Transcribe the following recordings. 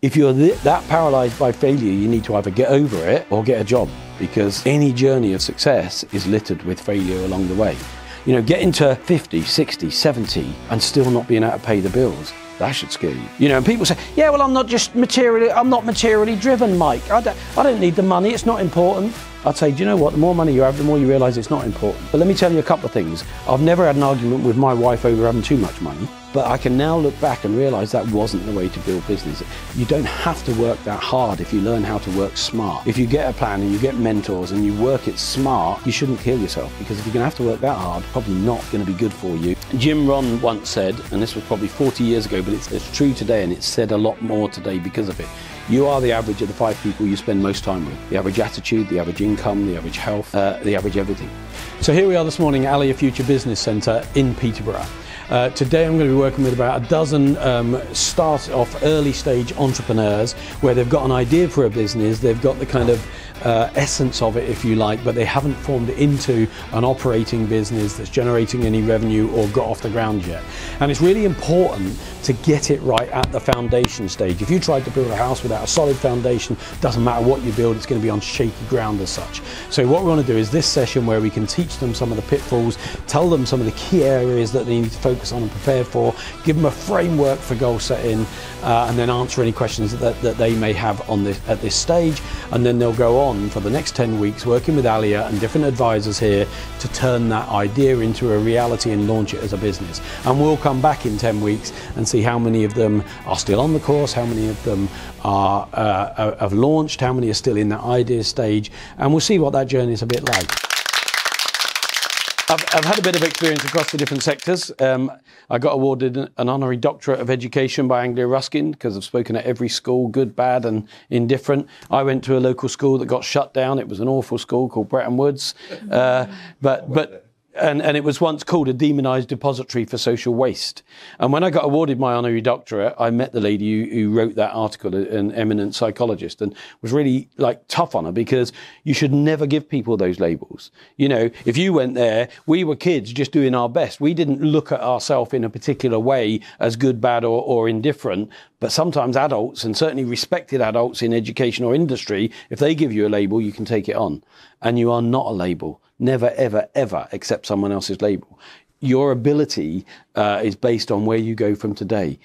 If you're that paralyzed by failure, you need to either get over it or get a job, because any journey of success is littered with failure along the way. You know, getting to 50, 60, 70 and still not being able to pay the bills, that should scare you. You know, and people say, yeah, well, I'm not materially driven, Mike. I don't need the money, it's not important. I'd say, do you know what, the more money you have, the more you realise it's not important. But let me tell you a couple of things. I've never had an argument with my wife over having too much money, but I can now look back and realise that wasn't the way to build business. You don't have to work that hard if you learn how to work smart. If you get a plan and you get mentors and you work it smart, you shouldn't kill yourself, because if you're going to have to work that hard, probably not going to be good for you. Jim Rohn once said, and this was probably 40 years ago, but it's true today, and it's said a lot more today because of it. You are the average of the 5 people you spend most time with. The average attitude, the average income, the average health, the average everything. So here we are this morning at Allia Business Centre in Peterborough. Today I'm going to be working with about a dozen start-off early-stage entrepreneurs where they've got an idea for a business, they've got the kind of essence of it, if you like, but they haven't formed it into an operating business that's generating any revenue or got off the ground yet. And it's really important to get it right at the foundation stage. If you tried to build a house without a solid foundation, doesn't matter what you build, it's going to be on shaky ground as such. So what we want to do is this session where we can teach them some of the pitfalls, tell them some of the key areas that they need to focus on and prepare for, give them a framework for goal setting, and then answer any questions that they may have on at this stage. And then they'll go on for the next 10 weeks working with Allia and different advisors here to turn that idea into a reality and launch it as a business. And we'll come back in 10 weeks and see how many of them are still on the course, how many of them are have launched, how many are still in that idea stage, and we'll see what that journey is a bit like. I've had a bit of experience across the different sectors. I got awarded an honorary doctorate of education by Anglia Ruskin because I've spoken at every school, good, bad and indifferent. I went to a local school that got shut down. It was an awful school called Bretton Woods. And it was once called a demonised depository for social waste. And when I got awarded my honorary doctorate, I met the lady who wrote that article, an eminent psychologist, and was really tough on her, because you should never give people those labels. You know, if you went there, we were kids just doing our best. We didn't look at ourselves in a particular way as good, bad or indifferent. But sometimes adults, and certainly respected adults in education or industry, if they give you a label, you can take it on. And you are not a label. Never, ever, ever accept someone else's label. Your ability is based on where you go from today,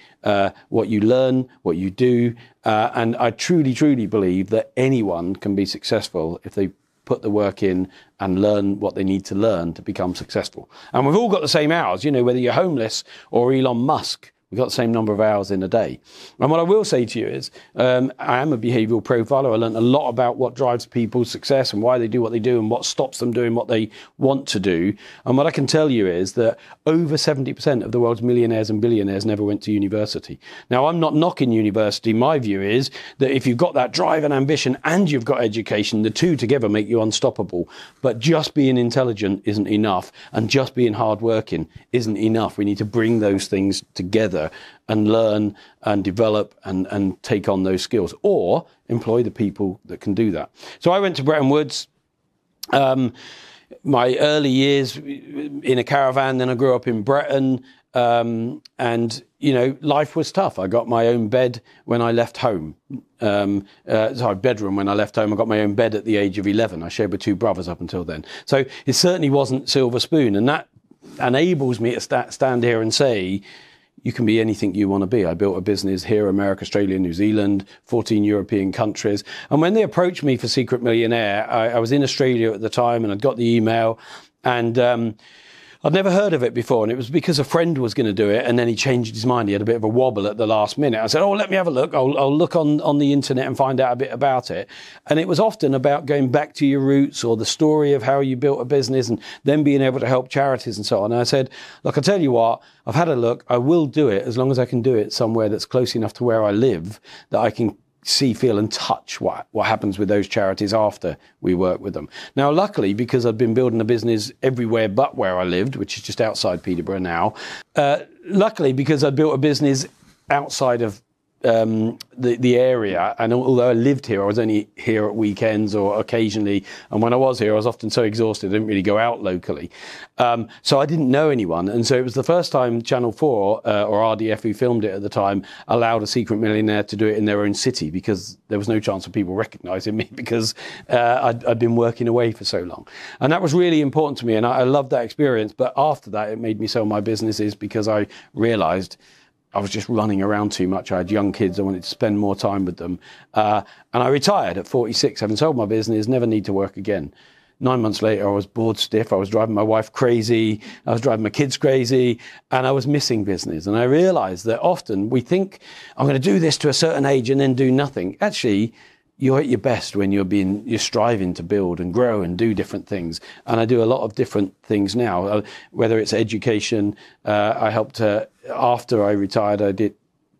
what you learn, what you do. And I truly, truly believe that anyone can be successful if they put the work in and learn what they need to learn to become successful. And we've all got the same hours, you know, whether you're homeless or Elon Musk. We've got the same number of hours in a day. And what I will say to you is, I am a behavioural profiler. I learned a lot about what drives people's success and why they do what they do and what stops them doing what they want to do. And what I can tell you is that over 70% of the world's millionaires and billionaires never went to university. Now, I'm not knocking university. My view is that if you've got that drive and ambition and you've got education, the two together make you unstoppable. But just being intelligent isn't enough, and just being hardworking isn't enough. We need to bring those things together and learn and develop and take on those skills, or employ the people that can do that. So I went to Bretton Woods. My early years in a caravan, then I grew up in Breton, and you know, life was tough. I got my own bed when I left home. Bedroom when I left home. I got my own bed at the age of 11. I shared with 2 brothers up until then. So it certainly wasn't silver spoon, and that enables me to stand here and say, you can be anything you want to be. I built a business here, America, Australia, New Zealand, 14 European countries. And when they approached me for Secret Millionaire, I was in Australia at the time, and I'd got the email, and I'd never heard of it before, and it was because a friend was going to do it, and then he changed his mind. He had a bit of a wobble at the last minute. I said, let me have a look. I'll look on the internet and find out a bit about it. And it was often about going back to your roots, or the story of how you built a business, and then being able to help charities and so on. And I said, look, I'll tell you what, I've had a look. I will do it as long as I can do it somewhere that's close enough to where I live that I can see, feel and touch what happens with those charities after we work with them. Now, luckily, because I'd been building a business everywhere but where I lived, which is just outside Peterborough now, luckily, because I'd built a business outside of the area, and although I lived here, I was only here at weekends or occasionally, and when I was here I was often so exhausted I didn't really go out locally, so I didn't know anyone. And so it was the first time Channel 4 or RDF, who filmed it at the time, allowed a secret millionaire to do it in their own city, because there was no chance of people recognising me, because I'd been working away for so long. And that was really important to me, and I loved that experience. But after that, it made me sell my businesses, because I realised I was just running around too much. I had young kids. I wanted to spend more time with them. And I retired at 46, having sold my business, never need to work again. 9 months later, I was bored stiff. I was driving my wife crazy. I was driving my kids crazy. And I was missing business. And I realized that often we think, I'm going to do this to a certain age and then do nothing. Actually, you're at your best when you're striving to build and grow and do different things. And I do a lot of different things now, whether it's education. I helped, after I retired, I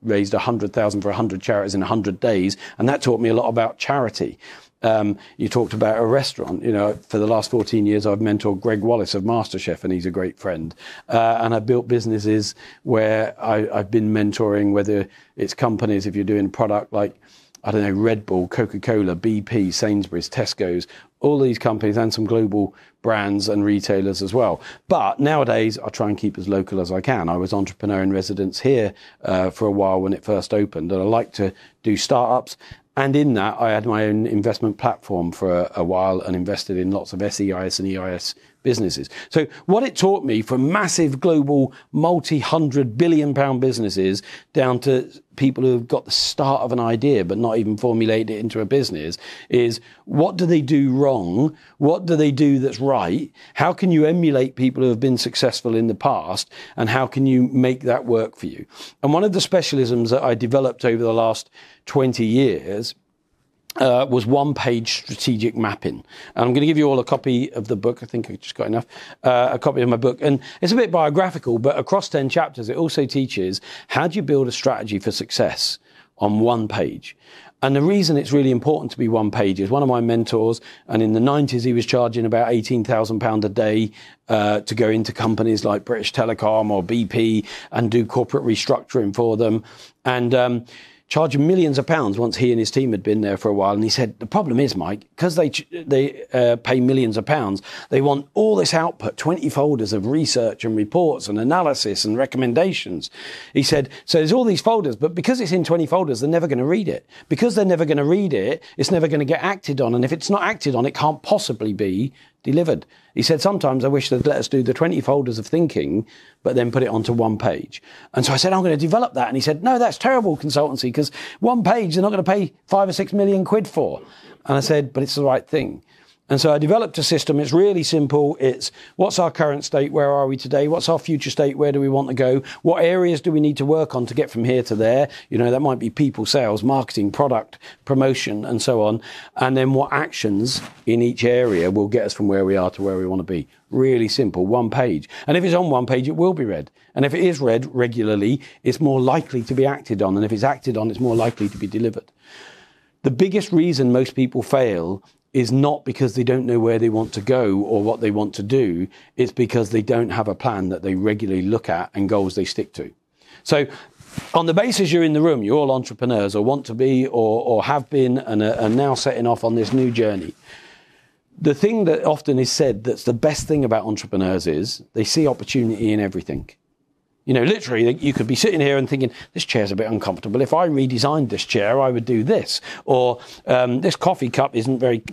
raised 100,000 for 100 charities in 100 days. And that taught me a lot about charity. You talked about a restaurant. You know, for the last 14 years, I've mentored Greg Wallace of MasterChef, and he's a great friend. And I've built businesses where I've been mentoring, whether it's companies, if you're doing a product like, I don't know, Red Bull, Coca-Cola, BP, Sainsbury's, Tesco's, all these companies, and some global brands and retailers as well. But nowadays, I try and keep as local as I can. I was entrepreneur in residence here for a while when it first opened, and I like to do startups. And in that, I had my own investment platform for a while and invested in lots of SEIS and EIS businesses. So what it taught me, from massive global multi-100 billion pound businesses down to people who have got the start of an idea but not even formulate it into a business, is what do they do wrong? What do they do that's right? How can you emulate people who have been successful in the past? And how can you make that work for you? And one of the specialisms that I developed over the last 20 years was one-page strategic mapping. And I'm going to give you all a copy of the book. I think I just got enough. A copy of my book. And it's a bit biographical, but across 10 chapters, it also teaches how do you build a strategy for success on one page. And the reason it's really important to be one page is one of my mentors, and in the 90s, he was charging about £18,000 a day to go into companies like British Telecom or BP and do corporate restructuring for them. And charging millions of pounds once he and his team had been there for a while. And he said, the problem is, Mike, because they pay millions of pounds, they want all this output, 20 folders of research and reports and analysis and recommendations. He said, so there's all these folders, but because it's in 20 folders, they're never going to read it. Because they're never going to read it, it's never going to get acted on. And if it's not acted on, it can't possibly be delivered. He said, sometimes I wish they'd let us do the 20 folders of thinking, but then put it onto one page. And so I said, I'm going to develop that. And he said, no, that's terrible consultancy, because one page they're not going to pay 5 or 6 million quid for. And I said, but it's the right thing. And so I developed a system. It's really simple. It's what's our current state? Where are we today? What's our future state? Where do we want to go? What areas do we need to work on to get from here to there? You know, that might be people, sales, marketing, product, promotion, and so on. And then what actions in each area will get us from where we are to where we want to be. Really simple, one page. And if it's on one page, it will be read. And if it is read regularly, it's more likely to be acted on. And if it's acted on, it's more likely to be delivered. The biggest reason most people fail is not because they don't know where they want to go or what they want to do. It's because they don't have a plan that they regularly look at and goals they stick to. So on the basis you're in the room, you're all entrepreneurs or want to be or have been and are now setting off on this new journey. The thing that often is said that's the best thing about entrepreneurs is they see opportunity in everything. You know, literally, you could be sitting here and thinking, this chair's a bit uncomfortable. If I redesigned this chair, I would do this. Or this coffee cup isn't very,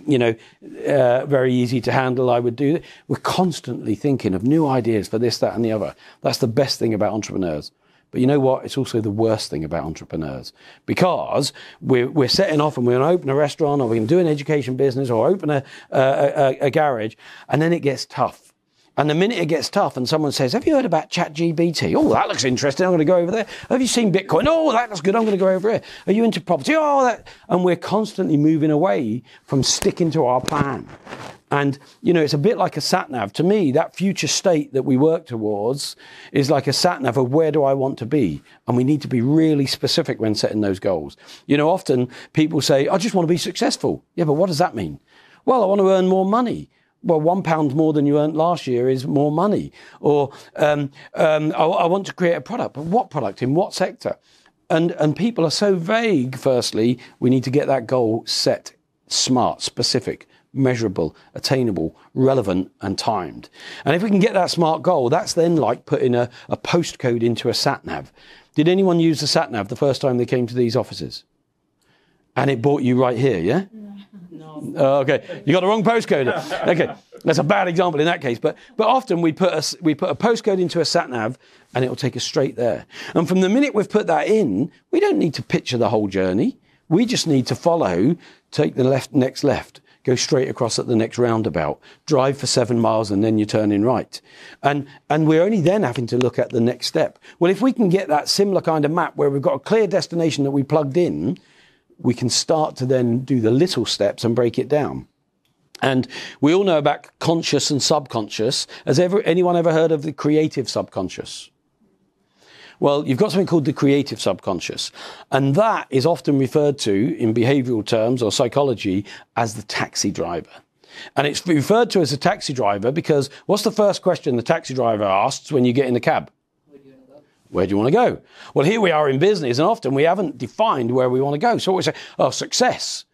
very easy to handle. I would do that. We're constantly thinking of new ideas for this, that, and the other. That's the best thing about entrepreneurs. But you know what? It's also the worst thing about entrepreneurs, because we're setting off and we're going to open a restaurant, or we're going to do an education business, or open a garage, and then it gets tough. And the minute it gets tough and someone says, have you heard about ChatGPT? Oh, that looks interesting. I'm going to go over there. Have you seen Bitcoin? Oh, that looks good. I'm going to go over here. Are you into property? Oh, that. And we're constantly moving away from sticking to our plan. And, you know, it's a bit like a sat-nav. To me, that future state that we work towards is like a sat-nav of where do I want to be? And we need to be really specific when setting those goals. You know, often people say, I just want to be successful. Yeah, but what does that mean? Well, I want to earn more money. Well, £1 more than you earned last year is more money. Or I want to create a product. But what product? In what sector? And people are so vague. Firstly, we need to get that goal set, smart, specific, measurable, attainable, relevant, and timed. And if we can get that smart goal, that's then like putting a postcode into a sat-nav. Did anyone use the sat-nav the first time they came to these offices? And it brought you right here, yeah? No. Okay, you got the wrong postcode. Okay, that's a bad example in that case. But often we put a postcode into a sat-nav and it will take us straight there. And from the minute we've put that in, we don't need to picture the whole journey. We just need to follow, take the next left, go straight across at the next roundabout, drive for 7 miles and then you turn in right. And we're only then having to look at the next step. Well, if we can get that similar kind of map where we've got a clear destination that we plugged in, we can start to then do the little steps and break it down. And we all know about conscious and subconscious. Has anyone ever heard of the creative subconscious? Well, you've got something called the creative subconscious. And that is often referred to in behavioral terms or psychology as the taxi driver. And it's referred to as a taxi driver because what's the first question the taxi driver asks when you get in the cab? Where do you want to go? Well, here we are in business, and often we haven't defined where we want to go. So we say, oh, success.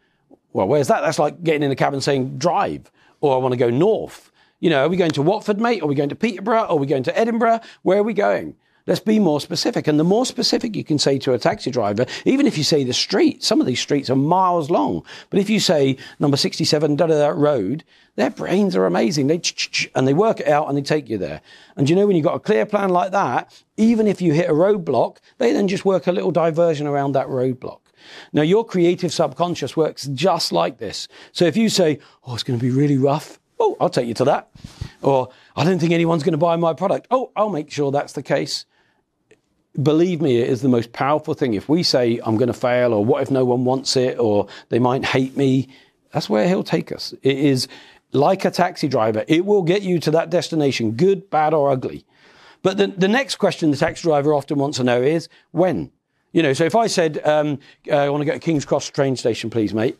Well, where's that? That's like getting in the cab and saying drive, or I want to go north. You know, are we going to Watford, mate? Are we going to Peterborough? Are we going to Edinburgh? Where are we going? Let's be more specific. And the more specific you can say to a taxi driver, even if you say the street, some of these streets are miles long. But if you say number 67, that road, their brains are amazing. And they work it out and they take you there. And you know, when you've got a clear plan like that, even if you hit a roadblock, they then just work a little diversion around that roadblock. Now, your creative subconscious works just like this. So if you say, oh, it's going to be really rough. Oh, I'll take you to that. Or I don't think anyone's going to buy my product. Oh, I'll make sure that's the case. Believe me, it is the most powerful thing. If we say, I'm going to fail, or what if no one wants it, or they might hate me, that's where he'll take us. It is like a taxi driver. It will get you to that destination, good, bad, or ugly. But the next question the taxi driver often wants to know is, when? You know, so if I said, I want to get to King's Cross train station, please, mate.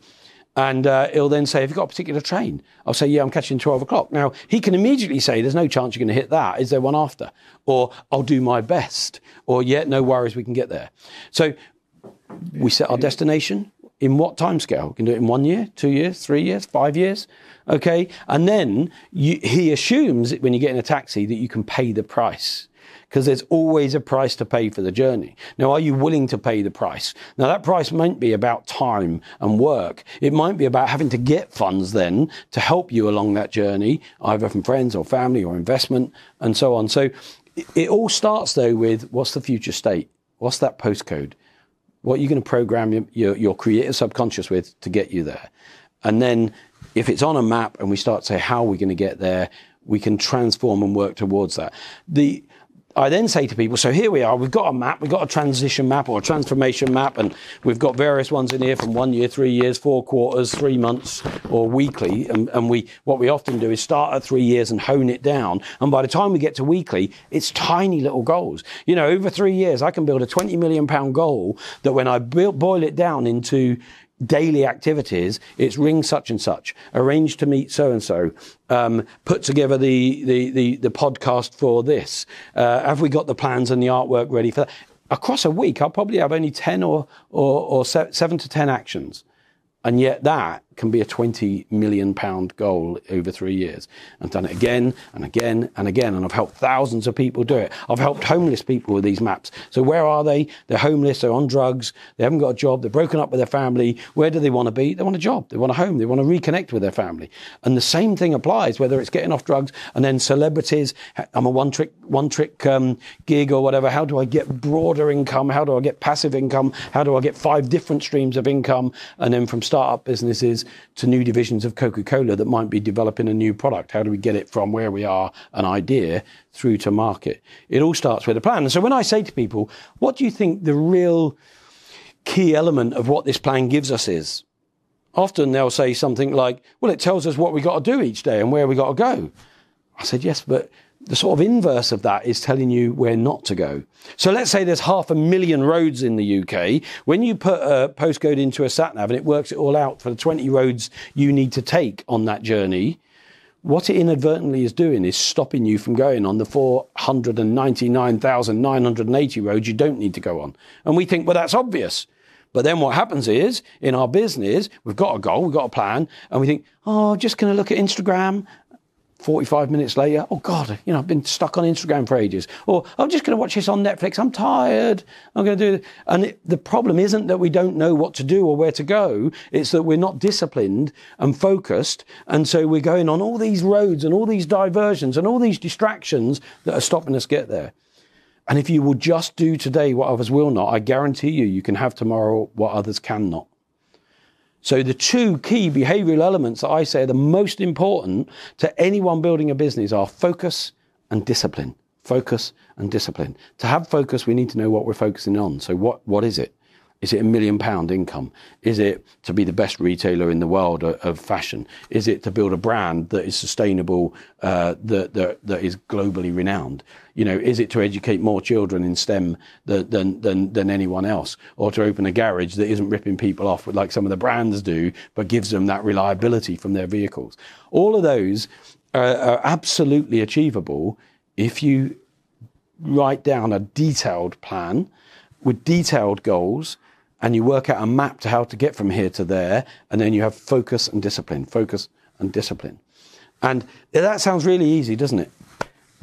And he'll then say, have you got a particular train? I'll say, yeah, I'm catching 12 o'clock. Now, he can immediately say, there's no chance you're going to hit that. Is there one after? Or I'll do my best. Or, yeah, no worries, we can get there. So we set our destination. In what time scale? We can do it in 1 year, 2 years, 3 years, 5 years. Okay. And then he assumes when you get in a taxi that you can pay the price. Because there's always a price to pay for the journey. Now, are you willing to pay the price? Now, that price might be about time and work. It might be about having to get funds then to help you along that journey, either from friends or family or investment and so on. So it all starts, though, with what's the future state? What's that postcode? What are you going to program your creative subconscious with to get you there? And then if it's on a map and we start to say, how are we going to get there? We can transform and work towards that. I then say to people, so here we are, we've got a map, we've got a transition map or a transformation map, and we've got various ones in here from 1 year, 3 years, 4 quarters, 3 months, or weekly. And what we often do is start at 3 years and hone it down. And by the time we get to weekly, it's tiny little goals. You know, over 3 years, I can build a £20 million goal that when I boil it down into daily activities, it's ring such and such, arrange to meet so and so, put together the podcast for this. Have we got the plans and the artwork ready for that? Across a week, I'll probably have only 10 or 7 to 10 actions. And yet that can be a £20 million goal over 3 years. I've done it again and again and again, and I've helped thousands of people do it. I've helped homeless people with these maps. So where are they? They're homeless, they're on drugs, they haven't got a job, they're broken up with their family. Where do they want to be? They want a job, they want a home, they want to reconnect with their family. And the same thing applies, whether it's getting off drugs and then celebrities. I'm a one-trick gig or whatever. How do I get broader income? How do I get passive income? How do I get 5 different streams of income? And then from startup businesses to new divisions of Coca-Cola that might be developing a new product. How do we get it from where we are, an idea, through to market? It all starts with a plan. And so when I say to people, what do you think the real key element of what this plan gives us is? Often they'll say something like, well, it tells us what we got to do each day and where we got to go. I said, yes, but the sort of inverse of that is telling you where not to go. So let's say there's 500,000 roads in the UK. When you put a postcode into a sat-nav and it works it all out for the 20 roads you need to take on that journey, what it inadvertently is doing is stopping you from going on the 499,980 roads you don't need to go on. And we think, well, that's obvious. But then what happens is, in our business, we've got a goal, we've got a plan, and we think, oh, just going to look at Instagram. 45 minutes later, oh God, I've been stuck on Instagram for ages. Or I'm just going to watch this on Netflix. I'm tired. I'm going to do it. And the problem isn't that we don't know what to do or where to go. It's that we're not disciplined and focused. And so we're going on all these roads and all these diversions and all these distractions that are stopping us get there. And if you will just do today what others will not, I guarantee you can have tomorrow what others cannot. So the two key behavioural elements that I say are the most important to anyone building a business are focus and discipline. Focus and discipline. To have focus, we need to know what we're focusing on. So what is it? Is it £1 million income? Is it to be the best retailer in the world of fashion? Is it to build a brand that is sustainable, that is globally renowned? Is it to educate more children in STEM than anyone else? Or to open a garage that isn't ripping people off like some of the brands do, but gives them that reliability from their vehicles? All of those are absolutely achievable if you write down a detailed plan with detailed goals, and you work out a map to how to get from here to there, and then you have focus and discipline, focus and discipline. And that sounds really easy, doesn't it?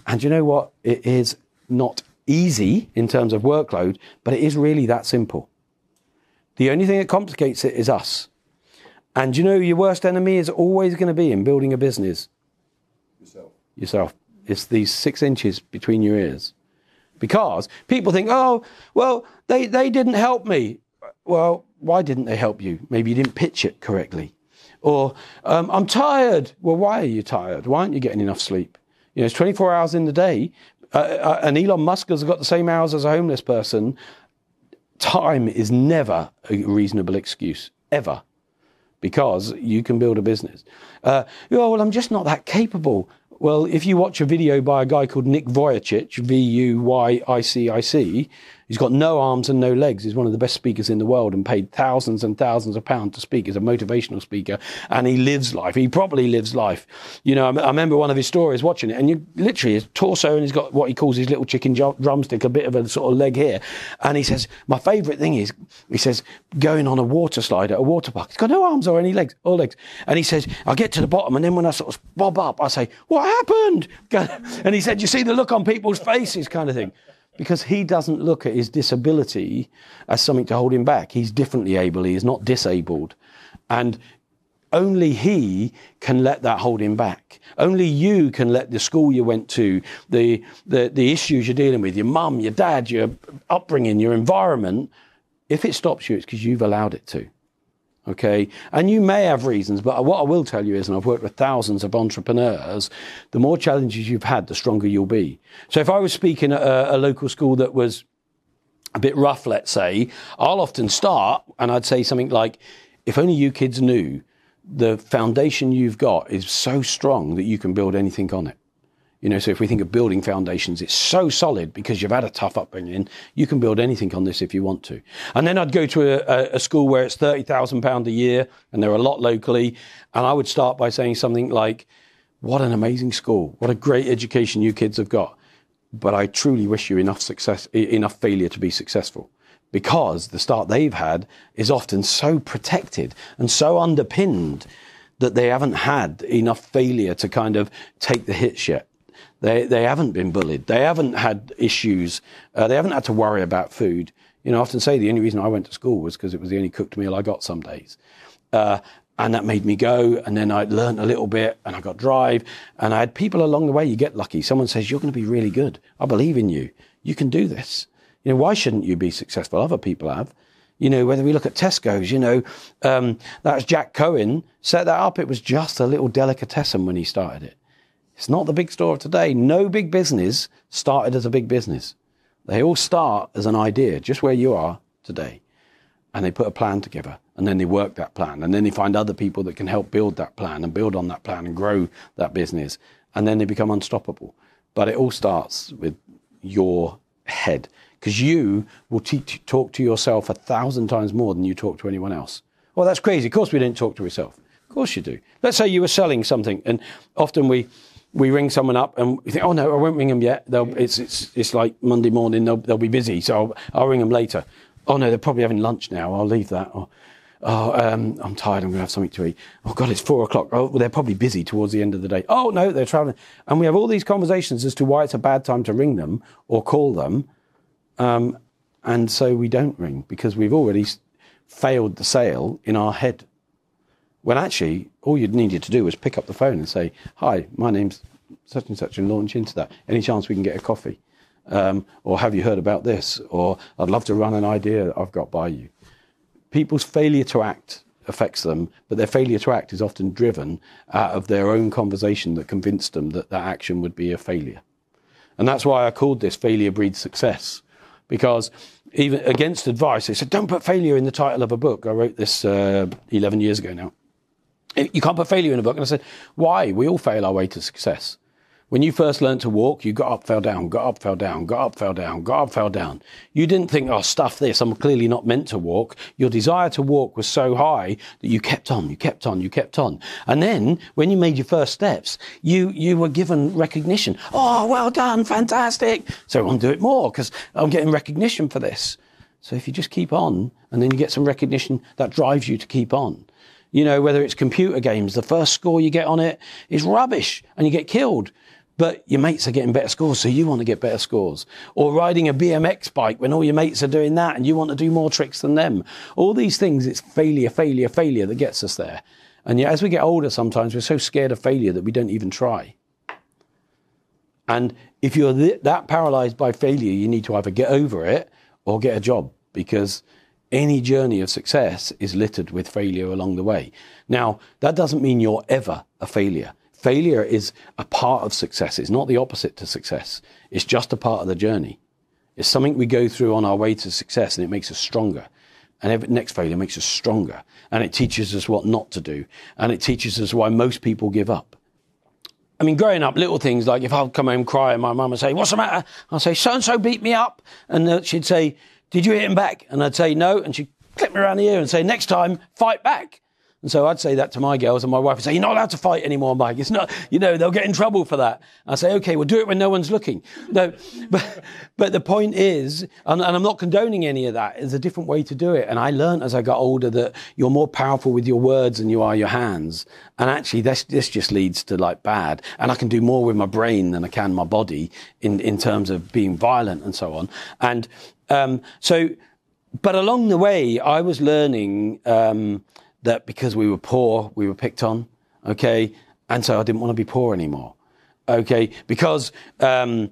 And you know what? It is not easy in terms of workload, but it is really that simple. The only thing that complicates it is us. And your worst enemy is always going to be in building a business. Yourself. It's these 6 inches between your ears. Because people think, oh, well, they didn't help me. Well, why didn't they help you? Maybe you didn't pitch it correctly. Or, I'm tired. Well, why are you tired? Why aren't you getting enough sleep? It's 24 hours in the day. And Elon Musk has got the same hours as a homeless person. Time is never a reasonable excuse, ever. Because you can build a business. Well, I'm just not that capable. Well, if you watch a video by a guy called Nick Vujicic, Vuyicic, he's got no arms and no legs. He's one of the best speakers in the world and paid thousands and thousands of pounds to speak. He's a motivational speaker and he lives life. He properly lives life. I remember one of his stories watching it, and you literally his torso, and he's got what he calls his little chicken drumstick, a bit of a sort of leg here. And he says, my favourite thing is, he says, going on a water slide at a water park. He's got no arms or any legs, or legs. And he says, I get to the bottom, and then when I sort of bob up, I say, what happened? And he said, you see the look on people's faces, kind of thing. Because he doesn't look at his disability as something to hold him back. He's differently able. He is not disabled. And only he can let that hold him back. Only you can let the school you went to, the issues you're dealing with, your mum, your dad, your upbringing, your environment, if it stops you, it's because you've allowed it to. Okay, and you may have reasons, but what I will tell you is, and I've worked with thousands of entrepreneurs, the more challenges you've had, the stronger you'll be. So if I was speaking at a local school that was a bit rough, let's say, I'll often start and I'd say something like, if only you kids knew the foundation you've got is so strong that you can build anything on it. So if we think of building foundations, it's so solid because you've had a tough upbringing. You can build anything on this if you want to. And then I'd go to a school where it's £30,000 a year, and there are a lot locally. And I would start by saying something like, what an amazing school. What a great education you kids have got. But I truly wish you enough failure to be successful. Because the start they've had is often so protected and so underpinned that they haven't had enough failure to kind of take the hits yet. They haven't been bullied. They haven't had issues. They haven't had to worry about food. I often say the only reason I went to school was because it was the only cooked meal I got some days. And that made me go. And then I learned a little bit and I got drive. And I had people along the way. You get lucky. Someone says, you're going to be really good. I believe in you. You can do this. Why shouldn't you be successful? Other people have. Whether we look at Tesco's, that's Jack Cohen set that up. It was just a little delicatessen when he started it. It's not the big store of today. No big business started as a big business. They all start as an idea, just where you are today. And they put a plan together, and then they work that plan, and then they find other people that can help build that plan and build on that plan and grow that business, and then they become unstoppable. But it all starts with your head, because you will talk to yourself 1,000 times more than you talk to anyone else. Well, that's crazy. Of course we don't talk to ourselves. Of Of course you do. Let's say you were selling something, and often we ring someone up and we think, oh no, I won't ring them yet. It's like Monday morning, they'll be busy, so I'll ring them later. Oh no, they're probably having lunch now, I'll leave that. Or, I'm tired, I'm going to have something to eat. Oh God, it's 4 o'clock. Oh, well, they're probably busy towards the end of the day. Oh no, they're traveling. And we have all these conversations as to why it's a bad time to ring them or call them. And so we don't ring because we've already failed the sale in our head. When actually, all you needed to do was pick up the phone and say, hi, my name's such and such, and launch into that. Any chance we can get a coffee? Or have you heard about this? Or I'd love to run an idea that I've got by you. People's failure to act affects them, but their failure to act is often driven out of their own conversation that convinced them that that action would be a failure. And that's why I called this Failure Breeds Success, because even against advice, they said, don't put failure in the title of a book. I wrote this 11 years ago now. You can't put failure in a book. And I said, why? We all fail our way to success. When you first learned to walk, you got up, fell down, got up, fell down, got up, fell down, got up, fell down. You didn't think, oh, stuff this, I'm clearly not meant to walk. Your desire to walk was so high that you kept on, you kept on, you kept on. And then when you made your first steps, you were given recognition. Oh, well done, fantastic. So I want to do it more because I'm getting recognition for this. So if you just keep on and then you get some recognition, that drives you to keep on. You know, whether it's computer games, the first score you get on it is rubbish and you get killed. But your mates are getting better scores, so you want to get better scores. Or riding a BMX bike when all your mates are doing that and you want to do more tricks than them. All these things, it's failure, failure, failure that gets us there. And yet as we get older, sometimes we're so scared of failure that we don't even try. And if you're that paralyzed by failure, you need to either get over it or get a job, because any journey of success is littered with failure along the way. Now, that doesn't mean you're ever a failure. Failure is a part of success. It's not the opposite to success. It's just a part of the journey. It's something we go through on our way to success, and it makes us stronger. And every next failure makes us stronger. And it teaches us what not to do. And it teaches us why most people give up. I mean, growing up, little things like if I'd come home crying, my mum would say, what's the matter? I'd say, so-and-so beat me up. And she'd say, did you hit him back? And I'd say, no. And she'd clip me around the ear and say, next time, fight back. And so I'd say that to my girls, and my wife would say, you're not allowed to fight anymore, Mike. It's not, you know, they'll get in trouble for that. I say, okay, we'll do it when no one's looking. No, but the point is, and I'm not condoning any of that, there's a different way to do it. And I learned as I got older that you're more powerful with your words than you are your hands. And actually this just leads to like bad. And I can do more with my brain than I can my body in terms of being violent and so on. And but along the way, I was learning that because we were poor, we were picked on, okay? And so I didn't want to be poor anymore, okay? Because my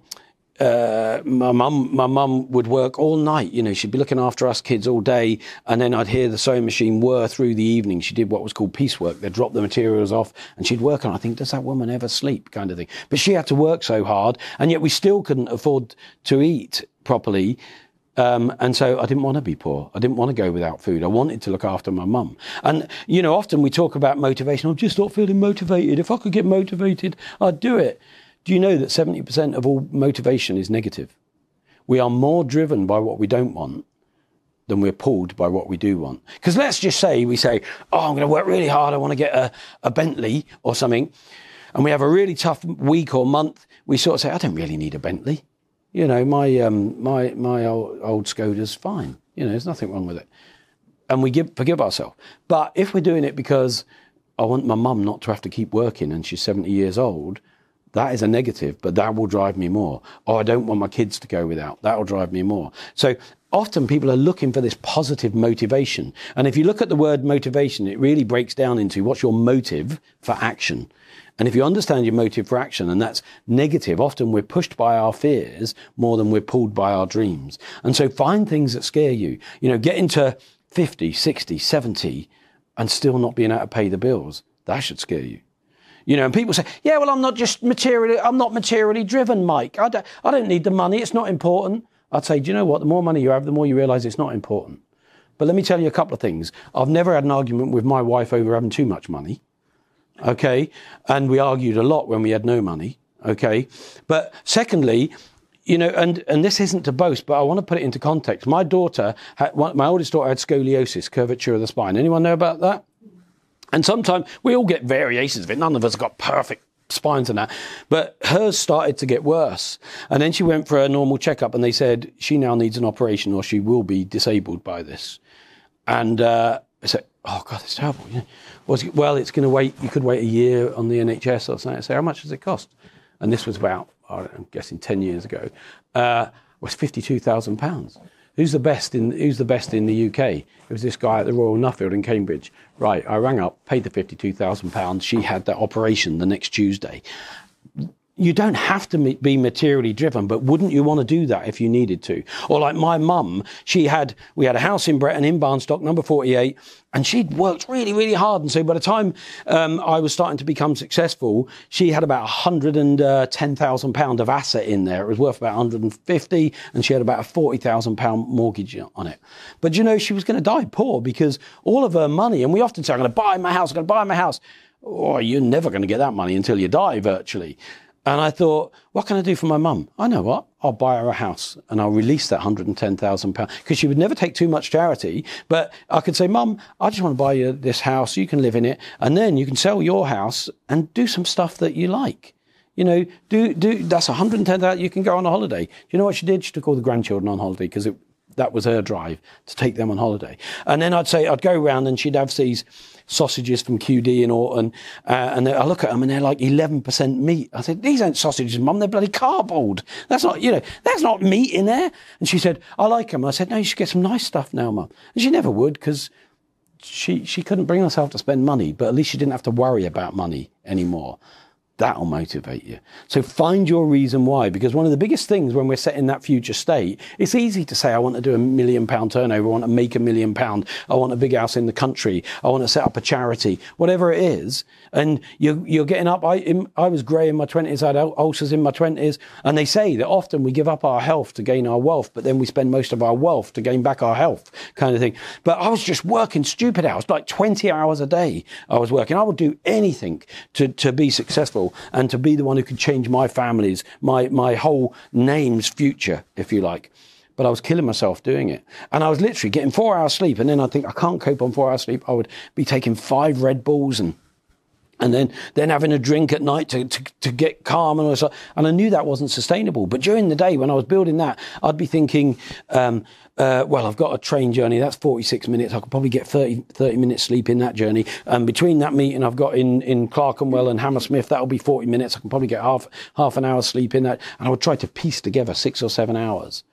mum would work all night, you know, she'd be looking after us kids all day, and then I'd hear the sewing machine whir through the evening. She did what was called piecework. They'd drop the materials off, and she'd work on it. I think, does that woman ever sleep, kind of thing? But she had to work so hard, and yet we still couldn't afford to eat properly. And so I didn't want to be poor. I didn't want to go without food. I wanted to look after my mum. And, you know, often we talk about motivation. I'm just not feeling motivated. If I could get motivated, I'd do it. Do you know that 70% of all motivation is negative? We are more driven by what we don't want than we're pulled by what we do want. Because let's just say we say, oh, I'm going to work really hard. I want to get a Bentley or something. And we have a really tough week or month. We sort of say, I don't really need a Bentley. You know, my old Skoda's fine. You know, there's nothing wrong with it. And we forgive ourselves. But if we're doing it because I want my mum not to have to keep working and she's 70 years old, that is a negative, but that will drive me more. Or I don't want my kids to go without. That will drive me more. So often people are looking for this positive motivation. And if you look at the word motivation, it really breaks down into what's your motive for action. And if you understand your motive for action, and that's negative, often we're pushed by our fears more than we're pulled by our dreams. And so find things that scare you. You know, get into 50, 60, 70 and still not being able to pay the bills. That should scare you. You know, and people say, yeah, well, I'm not materially driven, Mike. I don't need the money. It's not important. I'd say, do you know what? The more money you have, the more you realise it's not important. But let me tell you a couple of things. I've never had an argument with my wife over having too much money. Okay, and we argued a lot when we had no money. Okay, but secondly, you know, and this isn't to boast, but I want to put it into context. My oldest daughter had scoliosis, curvature of the spine. Anyone know about that? And sometimes we all get variations of it. None of us have got perfect spines and that, but hers started to get worse. And then she went for a normal checkup and they said she now needs an operation or she will be disabled by this. And I said, oh God, it's terrible. Yeah. Well, it's going to wait, you could wait a year on the NHS or something. I said, how much does it cost? And this was about, I'm guessing 10 years ago, was £52,000. Who's the best in the UK? It was this guy at the Royal Nuffield in Cambridge. Right, I rang up, paid the £52,000. She had that operation the next Tuesday. You don't have to be materially driven, but wouldn't you want to do that if you needed to? Or like my mum, we had a house in Bretton in Barnstock, number 48, and she'd worked really, really hard. And so by the time I was starting to become successful, she had about £110,000 of asset in there. It was worth about 150, and she had about a £40,000 mortgage on it. But you know, she was going to die poor because all of her money, and we often say, I'm going to buy my house, I'm going to buy my house. Oh, you're never going to get that money until you die, virtually. And I thought, what can I do for my mum? I know what, I'll buy her a house and I'll release that £110,000 because she would never take too much charity. But I could say, Mum, I just want to buy you this house. You can live in it. And then you can sell your house and do some stuff that you like. You know, that's £110,000. You can go on a holiday. Do you know what she did? She took all the grandchildren on holiday because that was her drive, to take them on holiday. And then I'd go around and she'd have these sausages from QD and Orton, and I look at them and they're like 11% meat. I said, these ain't sausages, Mum, they're bloody cardboard. That's not meat in there. And she said, I like them. I said, no, you should get some nice stuff now, Mum. And she never would because she couldn't bring herself to spend money, but at least she didn't have to worry about money anymore. That'll motivate you. So find your reason why, because one of the biggest things when we're setting that future state, it's easy to say, I want to do £1 million turnover, I want to make £1 million, I want a big house in the country, I want to set up a charity, whatever it is. And you're getting up. I was grey in my 20s, I had ulcers in my 20s, and they say that often we give up our health to gain our wealth, but then we spend most of our wealth to gain back our health, kind of thing. But I was just working stupid hours, like 20 hours a day I was working. I would do anything to be successful and to be the one who could change my family's, my whole name's future, if you like. But I was killing myself doing it. And I was literally getting 4 hours sleep, and then I think I can't cope on 4 hours sleep. I would be taking 5 Red Bulls and then having a drink at night to get calm and all that. And I knew that wasn't sustainable. But during the day, when I was building that, I'd be thinking, well, I've got a train journey, that's 46 minutes. I could probably get 30 minutes sleep in that journey. And between that meeting I've got in Clerkenwell and Hammersmith, that'll be 40 minutes. I can probably get half an hour sleep in that. And I would try to piece together 6 or 7 hours.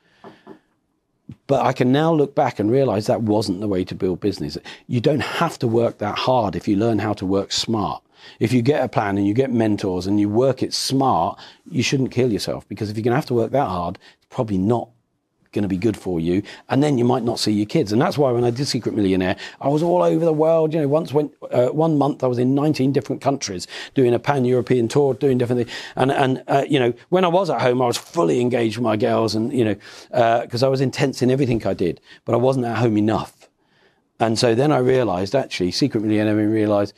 But I can now look back and realise that wasn't the way to build business. You don't have to work that hard if you learn how to work smart. If you get a plan and you get mentors and you work it smart, you shouldn't kill yourself, because if you're going to have to work that hard, it's probably not going to be good for you, and then you might not see your kids. And that's why when I did Secret Millionaire, I was all over the world. You know, one month I was in 19 different countries doing a pan-European tour, doing different things. And you know, when I was at home, I was fully engaged with my girls, and you know, because I was intense in everything I did, but I wasn't at home enough. And so then I realised, actually, Secret Millionaire made me realise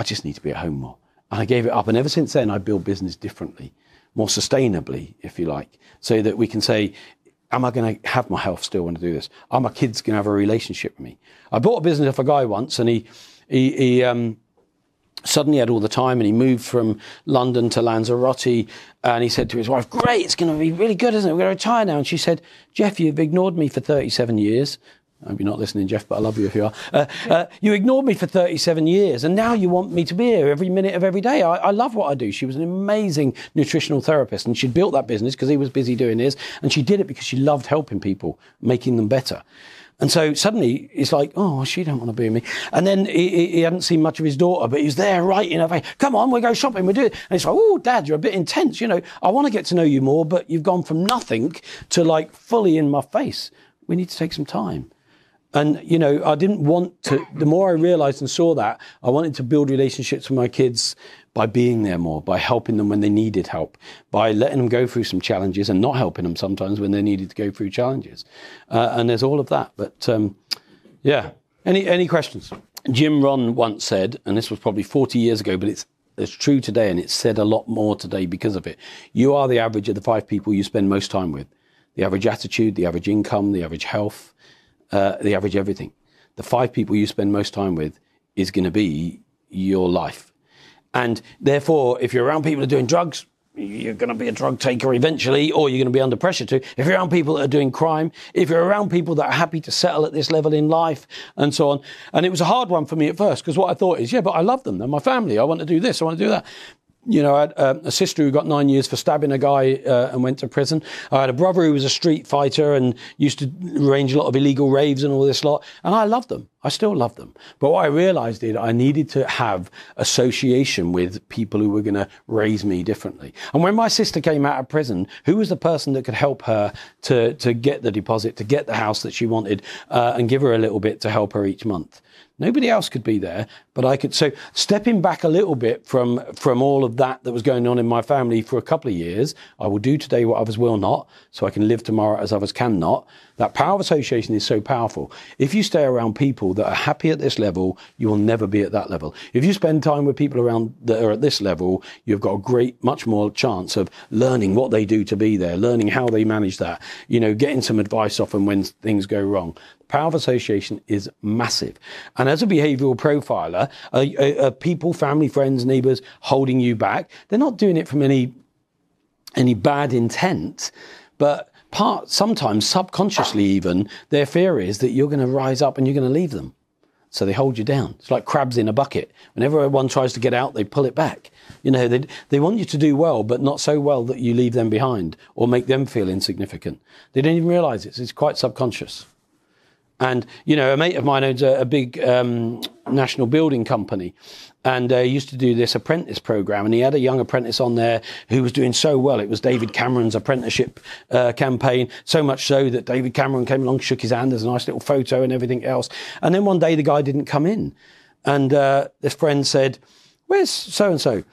I just need to be at home more. And I gave it up. And ever since then, I build business differently, more sustainably, if you like, so that we can say, am I going to have my health still when I do this? Are my kids going to have a relationship with me? I bought a business off a guy once, and he suddenly had all the time, and he moved from London to Lanzarote, and he said to his wife, great, it's going to be really good, isn't it? We're going to retire now. And she said, Jeff, you've ignored me for 37 years. I hope you're not listening, Jeff, but I love you if you are. You ignored me for 37 years, and now you want me to be here every minute of every day. I love what I do. She was an amazing nutritional therapist, and she'd built that business because he was busy doing his, and she did it because she loved helping people, making them better. And so suddenly it's like, oh, she don't want to be with me. And then he hadn't seen much of his daughter, but he was there right in her face. Come on, we'll go shopping, we'll do it. And it's like, oh, Dad, you're a bit intense. You know, I want to get to know you more, but you've gone from nothing to like fully in my face. We need to take some time. And, you know, I didn't want to, the more I realised and saw that, I wanted to build relationships with my kids by being there more, by helping them when they needed help, by letting them go through some challenges and not helping them sometimes when they needed to go through challenges. And there's all of that. But, yeah. Any questions? Jim Rohn once said, and this was probably 40 years ago, but it's true today, and it's said a lot more today because of it. You are the average of the 5 people you spend most time with. The average attitude, the average income, the average health, the average everything. The 5 people you spend most time with is going to be your life. And therefore, if you're around people who are doing drugs, you're going to be a drug taker eventually, or you're going to be under pressure to. If you're around people that are doing crime, if you're around people that are happy to settle at this level in life, and so on. And it was a hard one for me at first, because what I thought is, yeah, but I love them. They're my family. I want to do this. I want to do that. You know, I had a sister who got 9 years for stabbing a guy and went to prison. I had a brother who was a street fighter and used to arrange a lot of illegal raves and all this lot. And I loved them. I still love them. But what I realised is I needed to have association with people who were going to raise me differently. And when my sister came out of prison, who was the person that could help her to get the deposit, to get the house that she wanted, and give her a little bit to help her each month? Nobody else could be there, but I could. So stepping back a little bit from all of that was going on in my family for a couple of years, I will do today what others will not, so I can live tomorrow as others cannot. That power of association is so powerful. If you stay around people that are happy at this level, you will never be at that level. If you spend time with people around that are at this level, you've got a much more chance of learning what they do to be there, learning how they manage that, you know, getting some advice off them when things go wrong. Power of association is massive. And as a behavioural profiler, are people, family, friends, neighbours holding you back? They're not doing it from any bad intent, but sometimes subconsciously even, their fear is that you're going to rise up and you're going to leave them. So they hold you down. It's like crabs in a bucket. Whenever one tries to get out, they pull it back. You know, they want you to do well, but not so well that you leave them behind or make them feel insignificant. They don't even realise it. It's quite subconscious. And, you know, a mate of mine owns a big national building company, and he used to do this apprentice program, and he had a young apprentice on there who was doing so well. It was David Cameron's apprenticeship campaign, so much so that David Cameron came along, shook his hand, there's a nice little photo and everything else. And then one day the guy didn't come in, and this friend said, "Where's so-and-so?"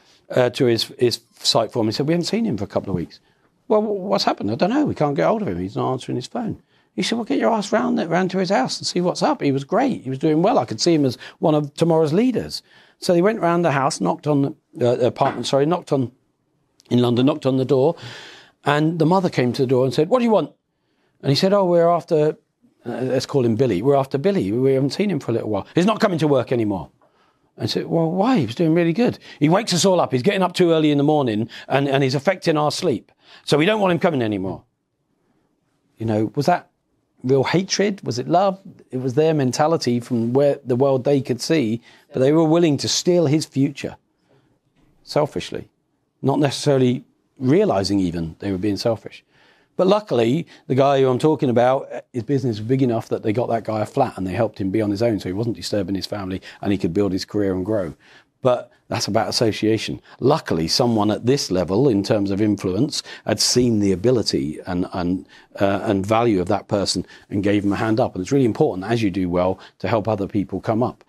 To his site form. He said, "We haven't seen him for a couple of weeks." "Well, what's happened?" "I don't know. We can't get hold of him. He's not answering his phone." He said, "Well, get your ass round to his house and see what's up." He was great. He was doing well. I could see him as one of tomorrow's leaders. So they went round the house, knocked on the apartment, in London, knocked on the door. And the mother came to the door and said, "What do you want?" And he said, "Oh, we're after, let's call him Billy. We're after Billy. We haven't seen him for a little while. He's not coming to work anymore." I said, "Well, why? He was doing really good. He wakes us all up. He's getting up too early in the morning and he's affecting our sleep. So we don't want him coming anymore." You know, was that real hatred? Was it love? It was their mentality from where the world they could see, but they were willing to steal his future selfishly, not necessarily realising even they were being selfish. But luckily, the guy who I'm talking about, his business was big enough that they got that guy a flat and they helped him be on his own, so he wasn't disturbing his family and he could build his career and grow. But that's about association. Luckily, someone at this level, in terms of influence, had seen the ability and value of that person and gave him a hand up. And it's really important, as you do well, to help other people come up.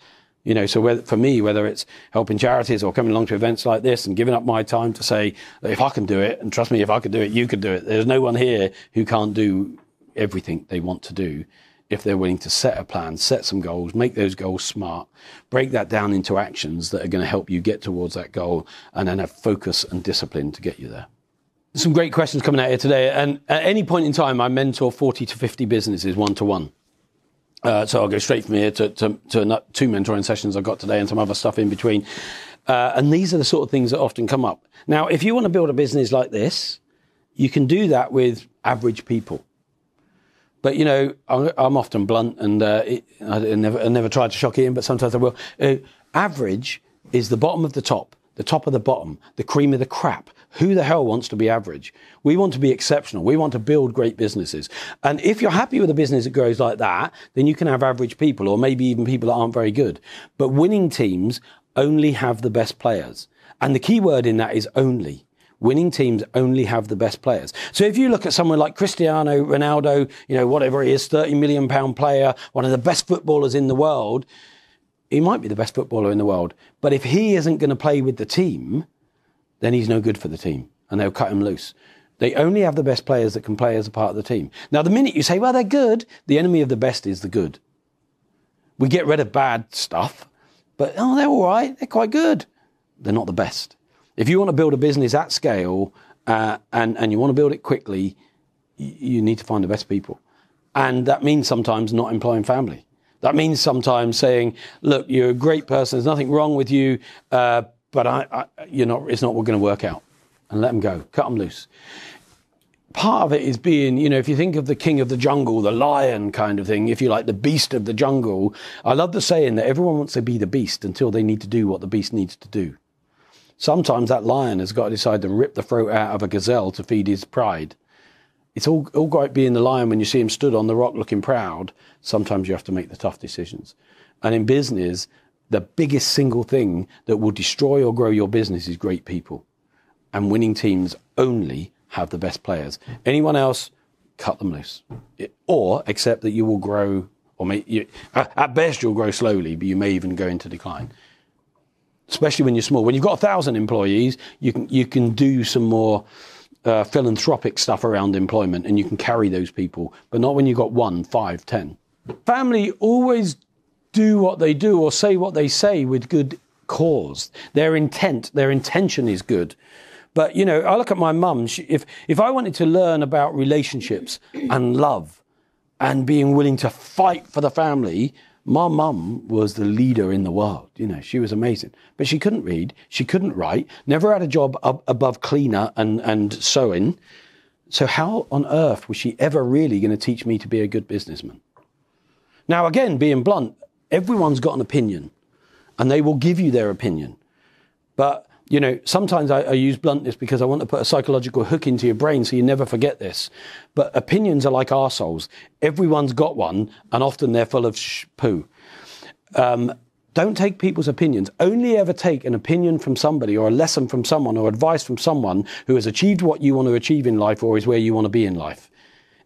You know, so for me, whether it's helping charities or coming along to events like this and giving up my time to say, if I can do it, and trust me, if I could do it, you could do it. There's no one here who can't do everything they want to do if they're willing to set a plan, set some goals, make those goals smart, break that down into actions that are going to help you get towards that goal, and then have focus and discipline to get you there. There's some great questions coming out here today. And at any point in time, I mentor 40 to 50 businesses one-to-one. So I'll go straight from here to 2 mentoring sessions I've got today and some other stuff in between. And these are the sort of things that often come up. Now, if you want to build a business like this, you can do that with average people. But, you know, I'm often blunt and I never try to shock Ian, but sometimes I will. Average is the bottom of the top of the bottom, the cream of the crap. Who the hell wants to be average? We want to be exceptional. We want to build great businesses. And if you're happy with a business that grows like that, then you can have average people or maybe even people that aren't very good. But winning teams only have the best players. And the key word in that is only. Winning teams only have the best players. So if you look at someone like Cristiano Ronaldo, you know, whatever he is, £30 million player, one of the best footballers in the world, he might be the best footballer in the world. But if he isn't going to play with the team, then he's no good for the team and they'll cut him loose. They only have the best players that can play as a part of the team. Now, the minute you say, well, they're good, the enemy of the best is the good. We get rid of bad stuff, but, oh, they're all right, they're quite good. They're not the best. If you want to build a business at scale and you want to build it quickly, you need to find the best people. And that means sometimes not employing family. That means sometimes saying, look, you're a great person, there's nothing wrong with you, but it's not going to work out. And let them go, cut them loose. Part of it is being, if you think of the king of the jungle, the lion kind of thing, if you like, the beast of the jungle. I love the saying that everyone wants to be the beast until they need to do what the beast needs to do. Sometimes that lion has got to decide to rip the throat out of a gazelle to feed his pride. It's all right being the lion when you see him stood on the rock looking proud. Sometimes you have to make the tough decisions. And in business, the biggest single thing that will destroy or grow your business is great people. And winning teams only have the best players. Anyone else, cut them loose. Or accept that you will grow, or at best you'll grow slowly, but you may even go into decline. Especially when you're small. When you've got 1,000 employees, you can do some more philanthropic stuff around employment, and you can carry those people, but not when you've got 1, 5, 10. Family always do what they do or say what they say with good cause. Their intention is good. But, I look at my mum. If I wanted to learn about relationships and love and being willing to fight for the family, my mum was the leader in the world. She was amazing. But she couldn't read. She couldn't write. Never had a job above cleaner and sewing. So how on earth was she ever really going to teach me to be a good businessman? Now, again, being blunt, everyone's got an opinion. And they will give you their opinion. But sometimes I use bluntness because I want to put a psychological hook into your brain so you never forget this. But opinions are like arseholes. Everyone's got one, and often they're full of poo. Don't take people's opinions. Only ever take an opinion from somebody or a lesson from someone or advice from someone who has achieved what you want to achieve in life or is where you want to be in life.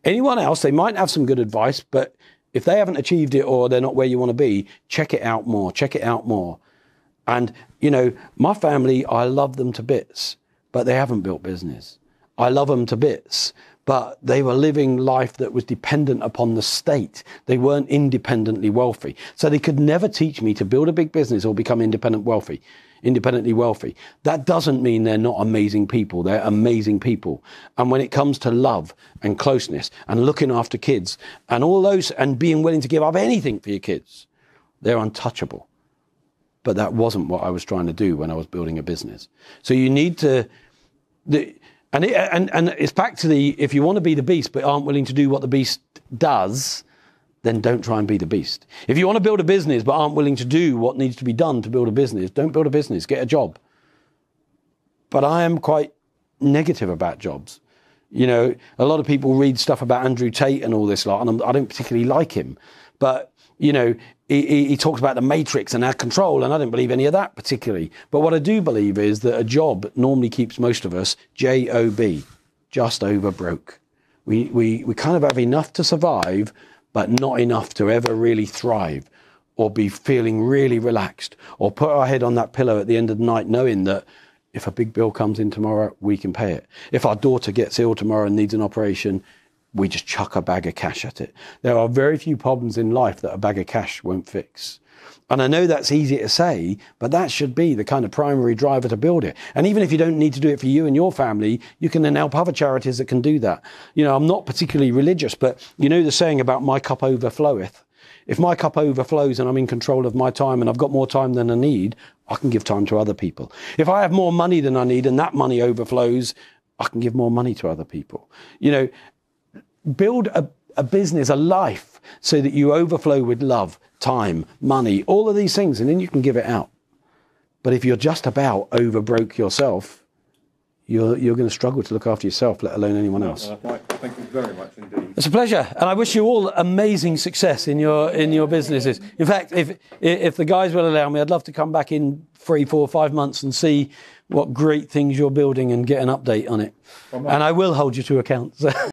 Anyone else, they might have some good advice, but if they haven't achieved it or they're not where you want to be, check it out more. Check it out more. And, my family, I love them to bits, but they haven't built business. I love them to bits, but they were living life that was dependent upon the state. They weren't independently wealthy. So they could never teach me to build a big business or become independently wealthy. That doesn't mean they're not amazing people. They're amazing people. And when it comes to love and closeness and looking after kids and all those, and being willing to give up anything for your kids, they're untouchable. But that wasn't what I was trying to do when I was building a business. So you need to, and it's back to if you want to be the beast but aren't willing to do what the beast does, then don't try and be the beast. If you want to build a business but aren't willing to do what needs to be done to build a business, don't build a business, get a job. But I am quite negative about jobs. A lot of people read stuff about Andrew Tate and all this lot, and I don't particularly like him. But, he talks about the matrix and our control, and I don't believe any of that particularly. But what I do believe is that a job normally keeps most of us, J-O-B, just over broke. We kind of have enough to survive, but not enough to ever really thrive or be feeling really relaxed or put our head on that pillow at the end of the night knowing that if a big bill comes in tomorrow, we can pay it. If our daughter gets ill tomorrow and needs an operation, we just chuck a bag of cash at it. There are very few problems in life that a bag of cash won't fix. And I know that's easy to say, but that should be the kind of primary driver to build it. And even if you don't need to do it for you and your family, you can then help other charities that can do that. I'm not particularly religious, but the saying about my cup overfloweth. If my cup overflows and I'm in control of my time and I've got more time than I need, I can give time to other people. If I have more money than I need and that money overflows, I can give more money to other people. Build a business, a life, so that you overflow with love, time, money, all of these things, and then you can give it out. But if you're just about overbroke yourself, you're going to struggle to look after yourself, let alone anyone else. Mike, thank you very much indeed. It's a pleasure, and I wish you all amazing success in your businesses. In fact, if the guys will allow me, I'd love to come back in 3, 4, 5 months and see what great things you're building and get an update on it. And I will hold you to account.